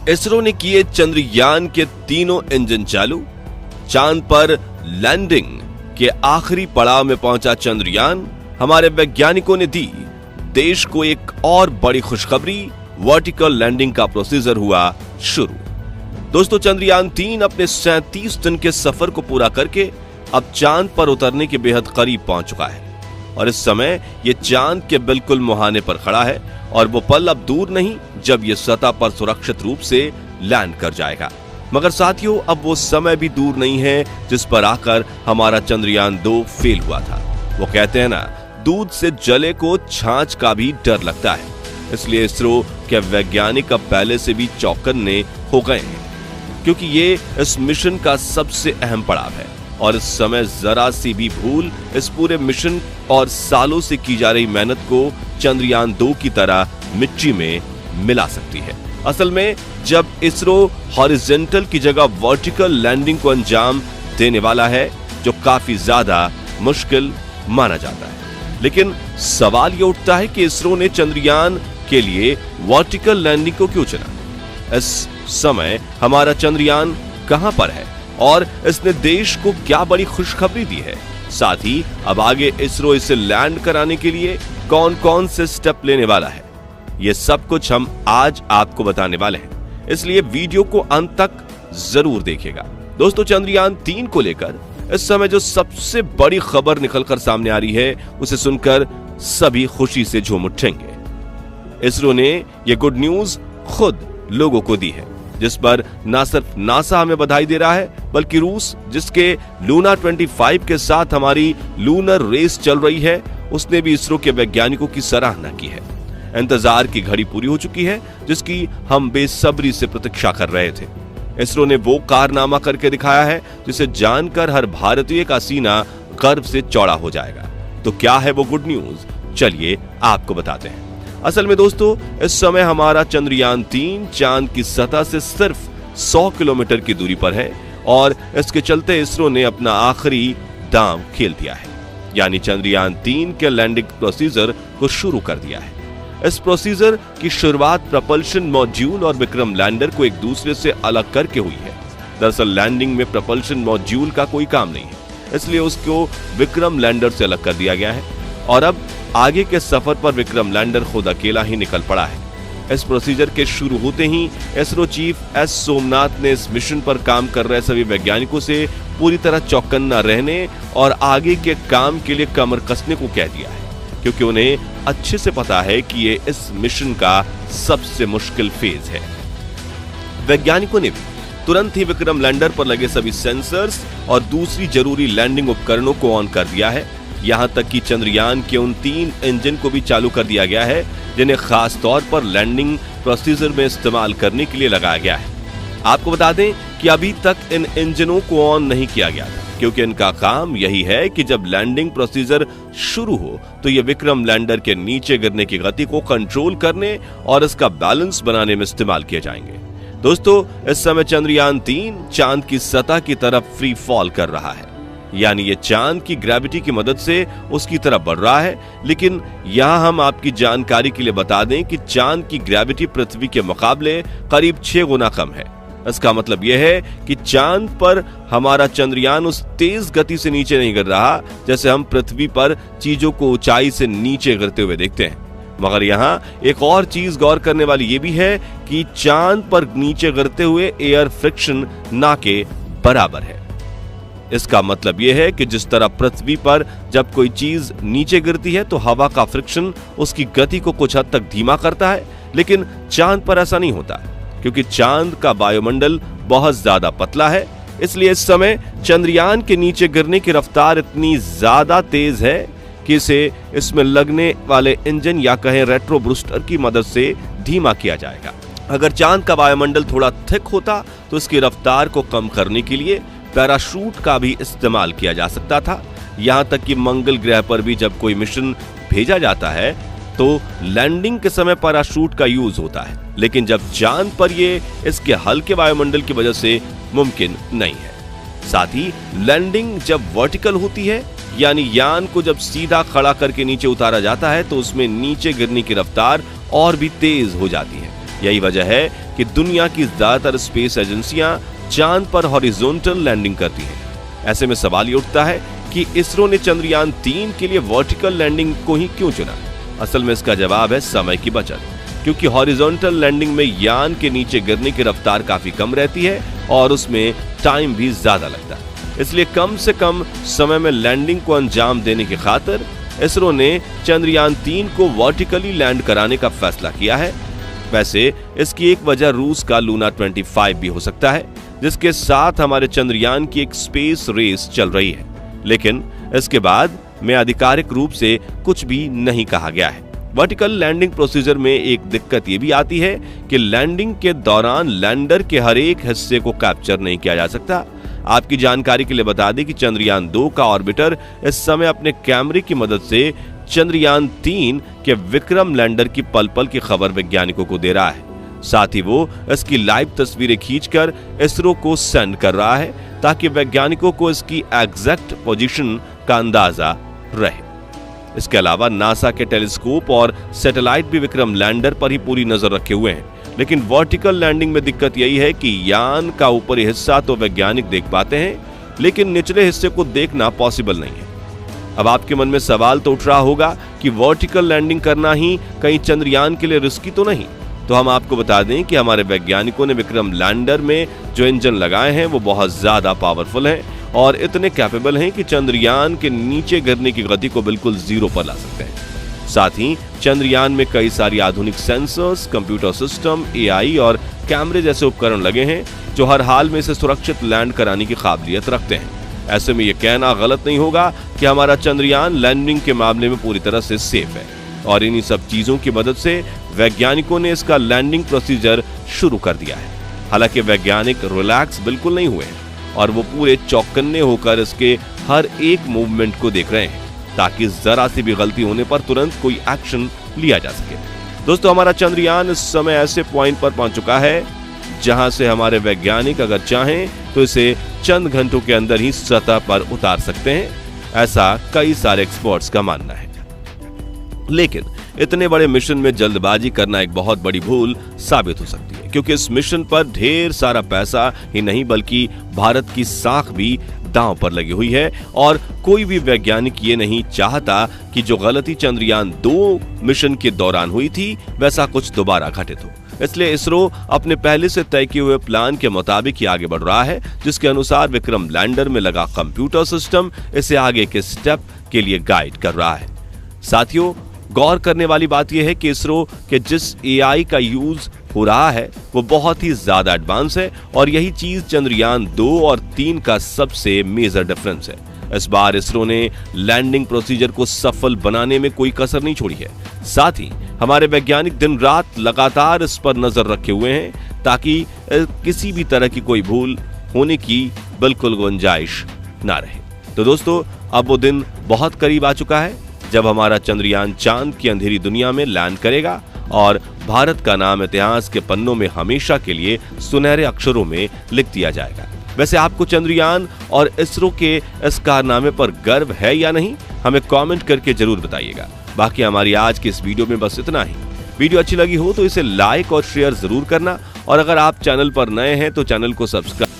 इसरो ने किए चंद्रयान के तीनों इंजन चालू। चांद पर लैंडिंग के आखिरी पड़ाव में पहुंचा चंद्रयान। हमारे वैज्ञानिकों ने दी देश को एक और बड़ी खुशखबरी, वर्टिकल लैंडिंग का प्रोसीजर हुआ शुरू। दोस्तों, चंद्रयान 3 अपने 37 दिन के सफर को पूरा करके अब चांद पर उतरने के बेहद करीब पहुंच चुका है और इस समय यह चांद के बिल्कुल मुहाने पर खड़ा है और वो पल अब दूर नहीं जब यह सतह पर सुरक्षित रूप से लैंड कर जाएगा। मगर साथियों, अब वो समय भी दूर नहीं है जिस पर आकर हमारा चंद्रयान 2 फेल हुआ था। वो कहते हैं ना, दूध से जले को छाछ का भी डर लगता है। इसलिए इसरो के वैज्ञानिक अब पहले से भी चौकन्ने हो गए हैं, क्योंकि ये इस मिशन का सबसे अहम पड़ाव है और इस समय जरा सी भी भूल इस पूरे मिशन और सालों से की जा रही मेहनत को चंद्रयान 2 की तरह मिट्टी में मिला सकती है। असल में जब इसरो हॉरिजॉन्टल की जगह वर्टिकल लैंडिंग को अंजाम देने वाला है, जो काफी ज्यादा मुश्किल माना जाता है। लेकिन सवाल ये उठता है कि इसरो ने चंद्रयान के लिए वर्टिकल लैंडिंग को क्यों चुना? इस समय हमारा चंद्रयान कहां पर है और इसने देश को क्या बड़ी खुशखबरी दी है? साथ ही अब आगे इसरो इसे लैंड कराने के लिए कौन कौन से स्टेप लेने वाला है, ये सब कुछ हम आज आपको बताने वाले हैं, इसलिए वीडियो को अंत तक जरूर देखिएगा। दोस्तों, चंद्रयान 3 को लेकर इस समय जो सबसे बड़ी खबर निकलकर सामने आ रही है, उसे सुनकर सभी खुशी से झूम उठेंगे। इसरो ने यह गुड न्यूज खुद लोगों को दी है, जिस पर न सिर्फ नासा हमें बधाई दे रहा है, बल्कि रूस, जिसके लूना 25 के साथ हमारी लूनर रेस चल रही है, उसने भी इसरो के वैज्ञानिकों की सराहना की है। इंतजार की घड़ी पूरी हो चुकी है, जिसकी हम बेसब्री से प्रतीक्षा कर रहे थे। इसरो ने वो कारनामा करके दिखाया है जिसे जानकर हर भारतीय का सीना गर्व से चौड़ा हो जाएगा। तो क्या है वो गुड न्यूज? चलिए आपको बताते हैं। असल में दोस्तों, इस समय हमारा चंद्रयान 3 चांद की सतह से सिर्फ 100 किलोमीटर की दूरी पर है और इसके चलते इसरो ने अपना आखिरी दांव खेल दिया है, यानी चंद्रयान 3 के लैंडिंग प्रोसीजर को शुरू कर दिया है। इस प्रोसीजर की शुरुआत प्रपल्शन मॉड्यूल और विक्रम लैंडर को एक दूसरे से अलग करके हुई है। दरअसल लैंडिंग में प्रपल्शन मॉड्यूल का कोई काम नहीं है, इसलिए उसको विक्रम लैंडर से अलग कर दिया गया है और अब आगे के सफर पर विक्रम लैंडर खुद अकेला ही निकल पड़ा है। इस प्रोसीजर के शुरू होते ही इसरो चीफ एस सोमनाथ ने इस मिशन पर काम कर रहे सभी वैज्ञानिकों से पूरी तरह चौकन्ना रहने और आगे के काम के लिए कमर कसने को कह दिया है, क्योंकि उन्हें अच्छे से पता है कि ये इस मिशन का सबसे मुश्किल फेज है। वैज्ञानिकों ने भी तुरंत ही विक्रम लैंडर पर लगे सभी सेंसर्स और दूसरी जरूरी लैंडिंग उपकरणों को ऑन कर दिया है। यहां तक कि चंद्रयान के उन 3 इंजन को भी चालू कर दिया गया है जिन्हें खास तौर पर लैंडिंग प्रोसीजर में इस्तेमाल करने के लिए लगाया गया है। आपको बता दें कि अभी तक इन इंजनों को ऑन नहीं किया गया था, क्योंकि इनका काम यही है कि जब लैंडिंग प्रोसीजर शुरू हो तो ये विक्रम लैंडर के नीचे गिरने की गति को कंट्रोल करने और इसका बैलेंस बनाने में इस्तेमाल किए जाएंगे। दोस्तों, इस समय चंद्रयान 3 चांद की सतह की तरफ फ्री फॉल कर रहा है, यानी ये चांद की ग्रेविटी की मदद से उसकी तरफ बढ़ रहा है। लेकिन यहां हम आपकी जानकारी के लिए बता दें कि चांद की ग्रेविटी पृथ्वी के मुकाबले करीब 6 गुना कम है। इसका मतलब यह है कि चांद पर हमारा चंद्रयान उस तेज गति से नीचे नहीं गिर रहा जैसे हम पृथ्वी पर चीजों को ऊंचाई से नीचे गिरते हुए देखते हैं। मगर यहाँ एक और चीज गौर करने वाली ये भी है कि चांद पर नीचे गिरते हुए एयर फ्रिक्शन ना के बराबर है। इसका मतलब यह है कि जिस तरह पृथ्वी पर जब कोई चीज नीचे गिरती है तो हवा का फ्रिक्शन उसकी गति को कुछ हद तक धीमा करता है, लेकिन चांद पर ऐसा नहीं होता, क्योंकि चांद का वायुमंडल बहुत ज्यादा पतला है। इसलिए इस समय चंद्रयान के नीचे गिरने की रफ्तार इतनी ज्यादा तेज है कि इसे इसमें लगने वाले इंजन या कहें रेट्रो बूस्टर की मदद से धीमा किया जाएगा। अगर चांद का वायुमंडल थोड़ा थिक होता तो इसकी रफ्तार को कम करने के लिए पैराशूट का भी इस्तेमाल किया जा सकता था। यहां तक कि मंगल ग्रह पर भी जब कोई मिशन भेजा जाता है तो लैंडिंग के समय पैराशूट का यूज होता है, लेकिन जब चांद पर ये इसके हल्के वायुमंडल की वजह से मुमकिन नहीं है। साथ ही लैंडिंग जब वर्टिकल होती है, यानी यान को जब सीधा खड़ा करके नीचे उतारा जाता है, तो उसमें नीचे गिरने की रफ्तार और भी तेज हो जाती है। यही वजह है कि दुनिया की ज्यादातर स्पेस एजेंसियां चांद पर हॉरिजॉन्टल लैंडिंग करती हैं। ऐसे में सवाल ये उठता है कि इसरो ने चंद्रयान 3 के लिए वर्टिकल लैंडिंग को ही क्यों चुना? असल में इसका जवाब है समय की बचत, क्योंकि हॉरिजॉन्टल लैंडिंग में यान के नीचे गिरने की रफ्तार काफी कम रहती है और उसमें टाइम भी ज्यादा लगता है। इसलिए कम से कम समय में लैंडिंग को अंजाम देने की खातिर इसरो ने चंद्रयान 3 को वर्टिकली लैंड कराने का फैसला किया है। वैसे इसकी एक वजह रूस का लूना 25 भी हो सकता है, जिसके साथ हमारे चंद्रयान की एक स्पेस रेस चल रही है। लेकिन इसके बाद में आधिकारिक रूप से कुछ भी नहीं कहा गया है। वर्टिकल लैंडिंग प्रोसीजर में एक दिक्कत ये भी आती है कि लैंडिंग के दौरान लैंडर के हर एक हिस्से को कैप्चर नहीं किया जा सकता। आपकी जानकारी के लिए बता दें कि चंद्रयान 2 का ऑर्बिटर इस समय अपने कैमरे की मदद से चंद्रयान 3 के विक्रम लैंडर की पल पल की खबर वैज्ञानिकों को दे रहा है। साथ ही वो इसकी लाइव तस्वीरें खींचकर इसरो को सेंड कर रहा है, ताकि वैज्ञानिकों को इसकी एग्जैक्ट पोजीशन का अंदाजा रहे। इसके अलावा नासा के टेलीस्कोप और सैटेलाइट भी विक्रम लैंडर पर ही पूरी नजर रखे हुए हैं। लेकिन वर्टिकल लैंडिंग में दिक्कत यही है कि यान का ऊपरी हिस्सा तो वैज्ञानिक देख पाते हैं, लेकिन निचले हिस्से को देखना पॉसिबल नहीं है। अब आपके मन में सवाल तो उठ रहा होगा कि वर्टिकल लैंडिंग करना ही कहीं चंद्रयान के लिए रिस्की तो नहीं? तो हम आपको बता दें कि हमारे वैज्ञानिकों ने विक्रम लैंडर में जो इंजन लगाए हैं वो बहुत ज्यादा पावरफुल हैं और इतने कैपेबल हैं कि चंद्रयान के नीचे गिरने की गति को बिल्कुल जीरो पर ला सकते हैं। साथ ही चंद्रयान में कई सारी आधुनिक सेंसर्स, कंप्यूटर सिस्टम, एआई और कैमरे जैसे उपकरण लगे हैं, जो हर हाल में इसे सुरक्षित लैंड कराने की काबिलियत रखते हैं। ऐसे में यह कहना गलत नहीं होगा कि हमारा चंद्रयान लैंडिंग के मामले में पूरी तरह से सेफ है, और इन्हीं सब चीजों की मदद से वैज्ञानिकों ने इसका लैंडिंग प्रोसीजर शुरू कर दिया है। हालांकि वैज्ञानिक रिलैक्स बिल्कुल नहीं हुए हैं और वो पूरे चौकन्ने होकर इसके हर एक मूवमेंट को देख रहे हैं, ताकि जरा सी भी गलती होने पर तुरंत कोई एक्शन लिया जा सके। दोस्तों, हमारा चंद्रयान इस समय ऐसे पॉइंट पर पहुंच चुका है जहां से हमारे वैज्ञानिक अगर चाहें तो इसे चंद घंटों के अंदर ही सतह पर उतार सकते हैं, ऐसा कई सारे एक्सपर्ट्स का मानना है। लेकिन इतने बड़े मिशन में जल्दबाजी करना एक बहुत बड़ी भूल साबित हो सकती है, क्योंकि इस मिशन पर ढेर सारा पैसा ही नहीं बल्कि भारत की साख भी दांव पर लगी हुई है, और कोई भी वैज्ञानिक ये नहीं चाहता कि जो गलती चंद्रयान 2 मिशन के दौरान हुई थी वैसा कुछ दोबारा घटित हो। इसलिए इसरो अपने पहले से तय किए हुए प्लान के मुताबिक ही आगे बढ़ रहा है, जिसके अनुसार विक्रम लैंडर में लगा कंप्यूटर सिस्टम इसे आगे के स्टेप के लिए गाइड कर रहा है। साथियों, गौर करने वाली बात यह है कि इसरो के जिस एआई का यूज हो रहा है वो बहुत ही ज्यादा एडवांस है, और यही चीज चंद्रयान 2 और 3 का सबसे मेजर डिफरेंस है। इस बार इसरो ने लैंडिंग प्रोसीजर को सफल बनाने में कोई कसर नहीं छोड़ी है। साथ ही हमारे वैज्ञानिक दिन रात लगातार इस पर नजर रखे हुए हैं, ताकि किसी भी तरह की कोई भूल होने की बिल्कुल गुंजाइश ना रहे। तो दोस्तों, अब वो दिन बहुत करीब आ चुका है जब हमारा चंद्रयान चांद की अंधेरी दुनिया में लैंड करेगा, और भारत का नाम इतिहास के पन्नों में हमेशा के लिए सुनहरे अक्षरों में लिख दिया जाएगा। वैसे आपको चंद्रयान और इसरो के इस कारनामे पर गर्व है या नहीं, हमें कमेंट करके जरूर बताइएगा। बाकी हमारी आज की इस वीडियो में बस इतना ही। वीडियो अच्छी लगी हो तो इसे लाइक और शेयर जरूर करना, और अगर आप चैनल पर नए हैं तो चैनल को सब्सक्राइब